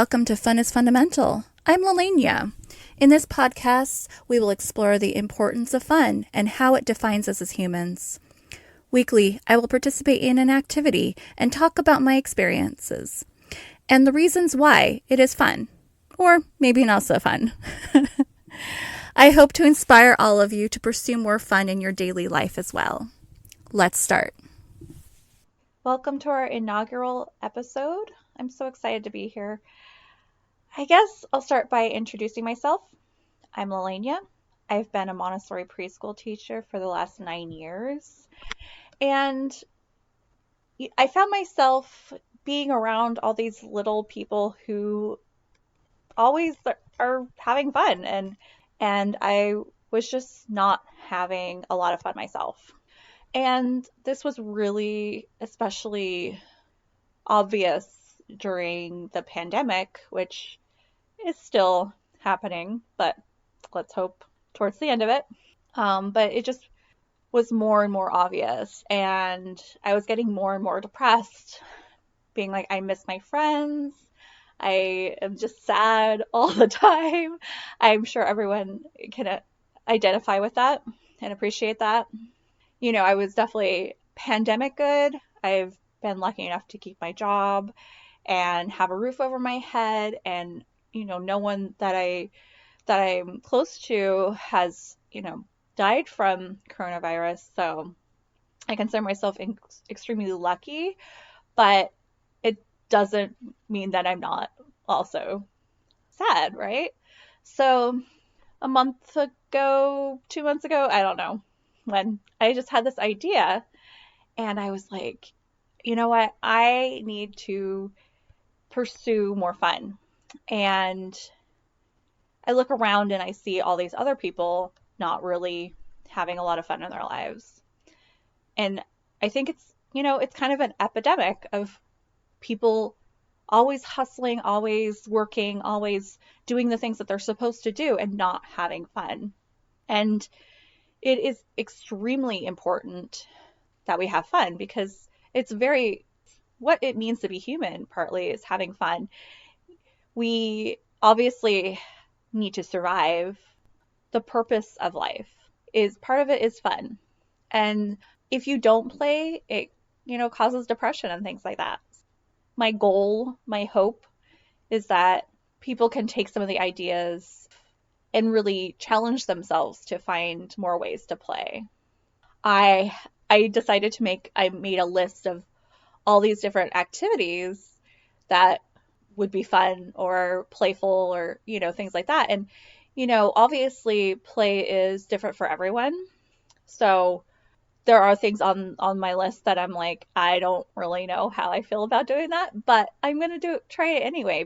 Welcome to Fun is Fundamental. I'm Lelania. In this podcast, we will explore the importance of fun and how it defines us as humans. Weekly, I will participate in an activity and talk about my experiences and the reasons why it is fun, or maybe not so fun. I hope to inspire all of you to pursue more fun in your daily life as well. Let's start. Welcome to our inaugural episode. I'm so excited to be here. I guess I'll start by introducing myself. I'm Lelania. I've been a Montessori preschool teacher for the last 9 years. And I found myself being around all these little people who always are having fun. And I was just not having a lot of fun myself. And this was really especially obvious during the pandemic, which is still happening, but let's hope towards the end of it. But it just was more and more obvious, and I was getting more and more depressed, being like, I miss my friends. I am just sad all the time. I'm sure everyone can identify with that and appreciate that. You know, I was definitely pandemic good. I've been lucky enough to keep my job and have a roof over my head, and no one that I'm close to has died from coronavirus, so I consider myself extremely lucky, but it doesn't mean that I'm not also sad, right? So a month ago, 2 months ago, I don't know, when I just had this idea, and I was like, you know what, I need to pursue more fun. And I look around and I see all these other people not really having a lot of fun in their lives. And I think it's kind of an epidemic of people always hustling, always working, always doing the things that they're supposed to do and not having fun. And it is extremely important that we have fun, because it's what it means to be human partly is having fun. We obviously need to survive. The purpose of life part of it is fun. And if you don't play, it, causes depression and things like that. My goal, my hope is that people can take some of the ideas and really challenge themselves to find more ways to play. I decided I made a list of all these different activities that would be fun or playful or, things like that. And, obviously play is different for everyone. So there are things on my list that I'm like, I don't really know how I feel about doing that, but I'm going to try it anyway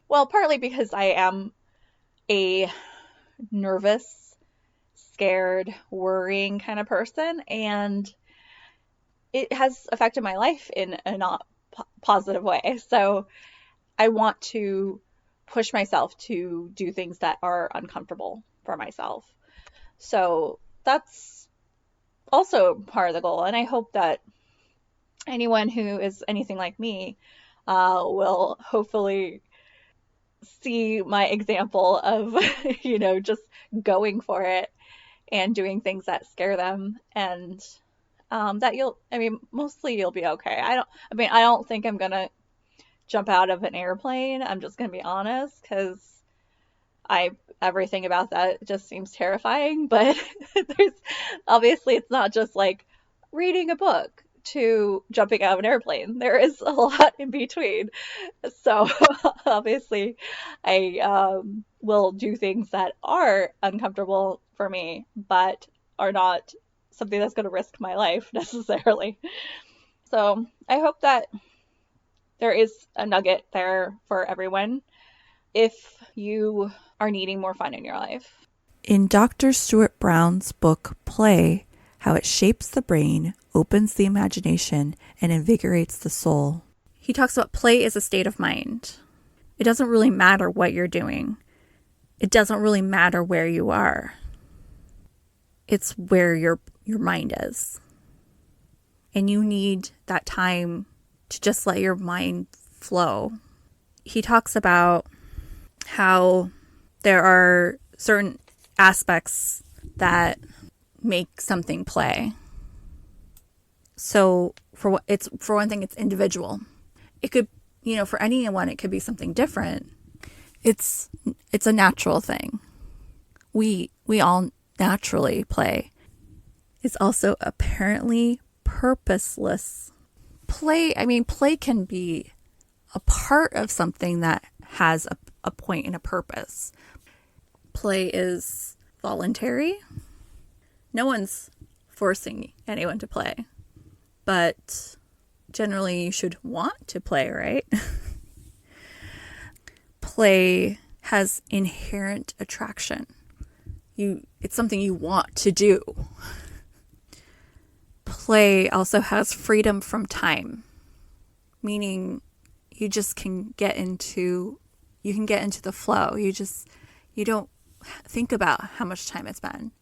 partly because I am a nervous, scared, worrying kind of person, and it has affected my life in a not positive way. So I want to push myself to do things that are uncomfortable for myself. So that's also part of the goal. And I hope that anyone who is anything like me will hopefully see my example of, just going for it and doing things that scare them, and mostly you'll be okay. I don't think I'm going to jump out of an airplane. I'm just going to be honest, because everything about that just seems terrifying. But obviously it's not just like reading a book to jumping out of an airplane. There is a lot in between. So obviously I will do things that are uncomfortable for me, but are not something that's going to risk my life necessarily. So I hope that there is a nugget there for everyone if you are needing more fun in your life. In Dr. Stuart Brown's book, Play, How It Shapes the Brain, Opens the Imagination, and Invigorates the Soul, he talks about play as a state of mind. It doesn't really matter what you're doing. It doesn't really matter where you are. It's where your mind is. And you need that time to just let your mind flow. he talks about how there are certain aspects that make something play. So for one thing, it's individual. It could, for anyone, it could be something different. It's a natural thing. We all naturally play. It's also apparently purposeless. Play can be a part of something that has a point and a purpose. Play is voluntary. No one's forcing anyone to play. But generally you should want to play, right? Play has inherent attraction. It's something you want to do. Play also has freedom from time, meaning you can get into the flow. You don't think about how much time it's been.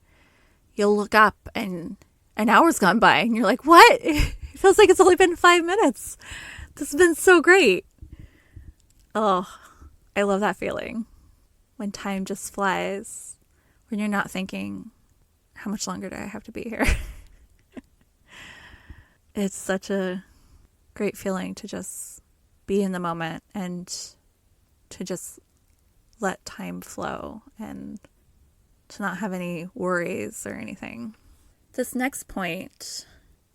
You'll look up and an hour's gone by and you're like, what? It feels like it's only been 5 minutes. This has been so great. Oh, I love that feeling when time just flies, when you're not thinking, how much longer do I have to be here? It's such a great feeling to just be in the moment and to just let time flow and to not have any worries or anything. This next point,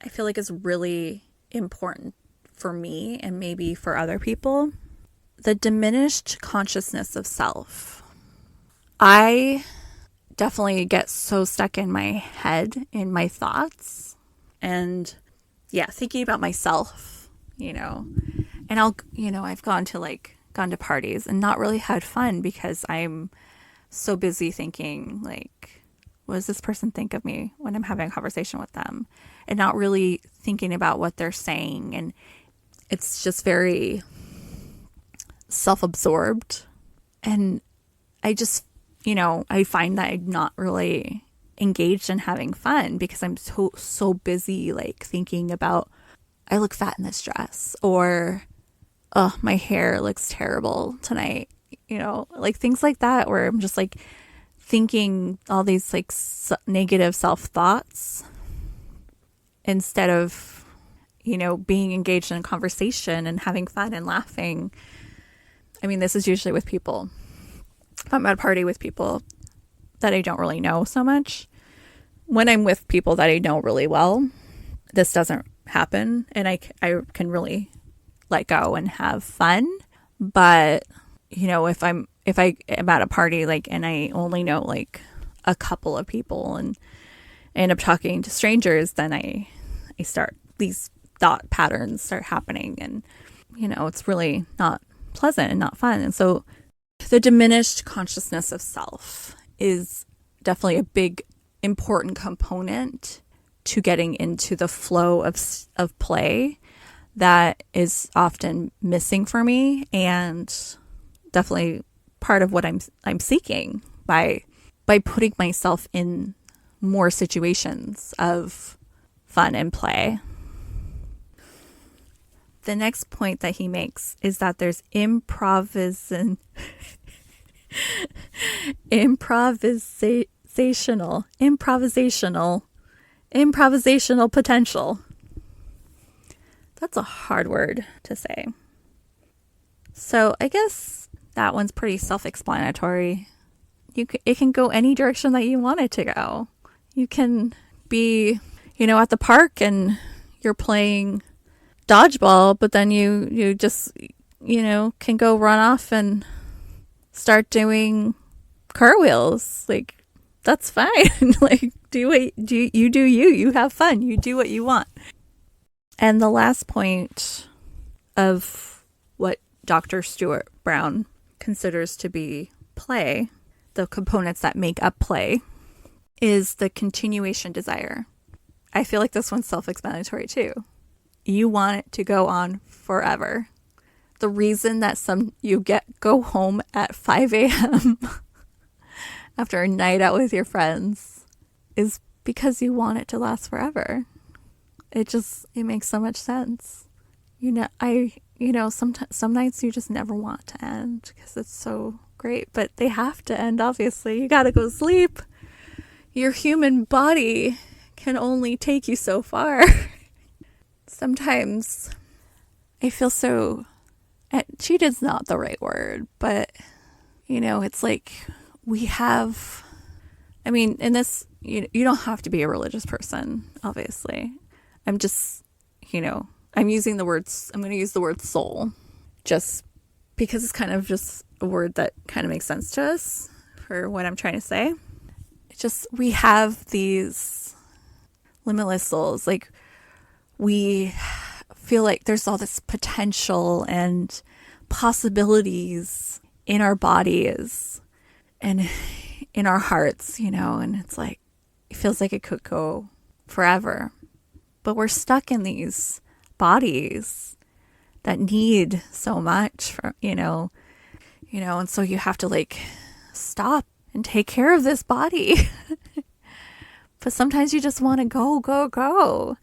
I feel like is really important for me and maybe for other people. The diminished consciousness of self. I definitely get so stuck in my head, in my thoughts, and thinking about myself, and I've gone to parties and not really had fun because I'm so busy thinking like, what does this person think of me when I'm having a conversation with them, and not really thinking about what they're saying. And it's just very self-absorbed. And I just, I find that I'm not really engaged in having fun because I'm so busy thinking about, I look fat in this dress, or oh, my hair looks terrible tonight, things like that, where I'm just thinking all these negative self-thoughts instead of being engaged in a conversation and having fun and laughing. I mean, this is usually with people. If I'm at a party with people that I don't really know so much, when I'm with people that I know really well, this doesn't happen, and I can really let go and have fun. But if I am at a party and I only know a couple of people and I end up talking to strangers, then I start, these thought patterns start happening, and it's really not pleasant and not fun. And so the diminished consciousness of self is definitely a big important component to getting into the flow of play that is often missing for me, and definitely part of what I'm seeking by putting myself in more situations of fun and play. The next point that he makes is that there's improvisational potential. That's a hard word to say. So I guess that one's pretty self-explanatory. It can go any direction that you want it to go. You can be, at the park and you're playing dodgeball, but then you just, can go run off and start doing cartwheels. That's fine. You have fun. You do what you want. And the last point of what Dr. Stuart Brown considers to be play, the components that make up play, is the continuation desire. I feel like this one's self-explanatory too. You want it to go on forever. The reason that go home at 5 a.m. after a night out with your friends is because you want it to last forever. It makes so much sense. I some nights you just never want to end because it's so great, but they have to end, obviously. You gotta go to sleep. Your human body can only take you so far. Sometimes I feel so, cheated's not the right word, but it's like in this, you don't have to be a religious person, obviously. I'm just, I'm using I'm going to use the word soul just because it's kind of just a word that kind of makes sense to us for what I'm trying to say. It's just, we have these limitless souls. Like, we feel like there's all this potential and possibilities in our bodies and in our hearts, and it's like, it feels like it could go forever. But we're stuck in these bodies that need so much and so you have to like stop and take care of this body. But sometimes you just want to go, go, go.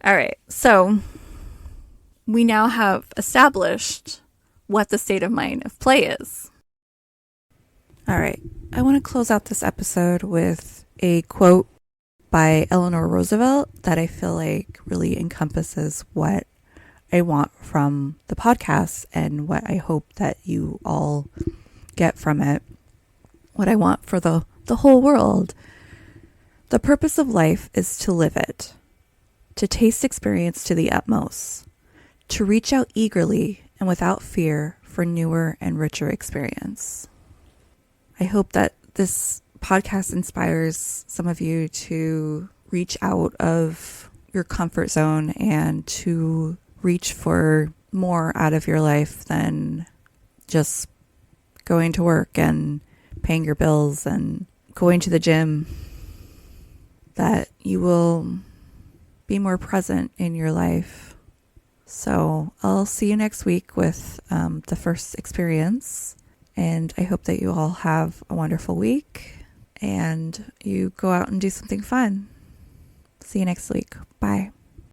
All right. So we now have established what the state of mind of play is. All right. I want to close out this episode with a quote by Eleanor Roosevelt that I feel like really encompasses what I want from the podcast and what I hope that you all get from it. What I want for the whole world. The purpose of life is to live it, to taste experience to the utmost, to reach out eagerly and without fear for newer and richer experience. I hope that this podcast inspires some of you to reach out of your comfort zone and to reach for more out of your life than just going to work and paying your bills and going to the gym. That you will be more present in your life. So I'll see you next week with the first experience. And I hope that you all have a wonderful week and you go out and do something fun. See you next week. Bye.